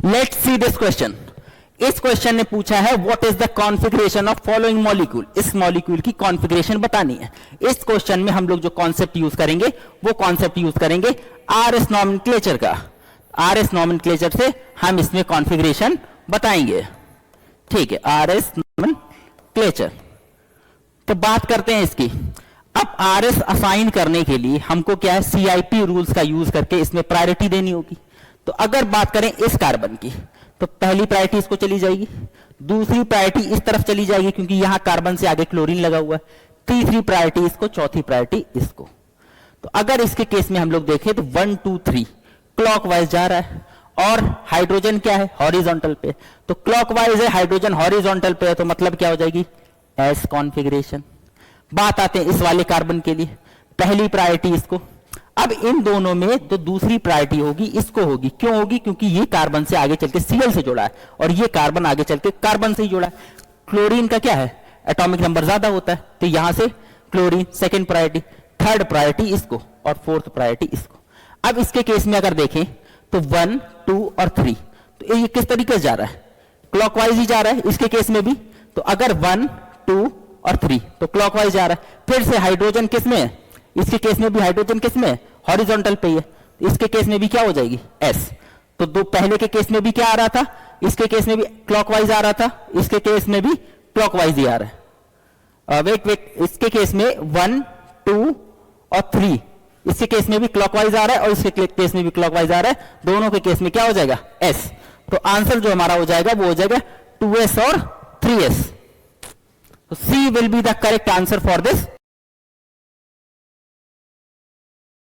Let's see this question. इस question ने पूछा है what is the configuration of following molecule. इस मॉलिक्यूल की कॉन्फ़िगरेशन बतानी है। इस क्वेश्चन में हम लोग जो कॉन्सेप्ट यूज करेंगे वो कॉन्सेप्ट यूज करेंगे आरएस नॉमेनक्लेचर का। आरएस नॉमेनक्लेचर से हम इसमें कॉन्फ़िगरेशन बताएंगे। ठीक है, आरएस नॉमेनक्लेचर। तो बात करते हैं इसकी। अब आरएस असाइन करने के लिए हमको क्या है, सीआईपी रूल्स का यूज करके इसमें प्रायोरिटी देनी होगी। तो अगर बात करें इस कार्बन की, तो पहली प्रायोरिटी इसको चली जाएगी, दूसरी प्रायोरिटी इस तरफ चली जाएगी क्योंकि यहां कार्बन से आगे क्लोरीन लगा हुआ है, तीसरी प्रायोरिटी इसको, चौथी प्रायोरिटी इसको। तो अगर इसके केस में हम लोग देखें तो 1 2 3 क्लॉकवाइज जा रहा है और हाइड्रोजन क्या है, हॉरिजॉन्टल पे। तो क्लॉकवाइज है, हाइड्रोजन हॉरिजॉन्टल पे है, तो मतलब क्या हो जाएगी, एस कॉन्फ़िगरेशन। बात आते हैं इस वाले कार्बन के लिए, पहली प्रायोरिटी इसको। अब इन दोनों में तो दूसरी प्रायोरिटी होगी इसको होगी। क्यों होगी, क्योंकि ये कार्बन से आगे चल के सीएल से जुड़ा है और ये कार्बन आगे चल के कार्बन से ही जुड़ा है। क्लोरीन का क्या है, एटॉमिक नंबर ज्यादा होता है, तो यहां से chlorine second priority, third priority इसको और फोर्थ प्रायोरिटी इसको। अब इसके केस में अगर देखें तो 1 2 और 3, तो ये किस तरीके से जा रहा है, क्लॉकवाइज ही जा रहा है इसके केस में भी। तो अगर 1 2 और 3 तो क्लॉकवाइज जा रहा है। फिर से हाइड्रोजन किस में है, इसके केस में भी हाइड्रोजन किस में है, हॉरिजॉन्टल पे ही है, तो इसके केस में भी क्या हो जाएगी, एस। तो दो पहले के केस में भी क्या आ रहा था, इसके केस में भी क्लॉकवाइज आ रहा था, इसके केस में भी क्लॉकवाइज ही आ रहा है। वेट, इसके केस में 1 2 और 3, इसके केस में भी क्लॉकवाइज आ रहा है और इसके केस में भी क्लॉकवाइज आ रहा है, दोनों के केस में क्या हो जाएगा, एस। तो आंसर जो हमारा हो जाएगा वो हो जाएगा 2s और 3s। So C will be the correct answer for this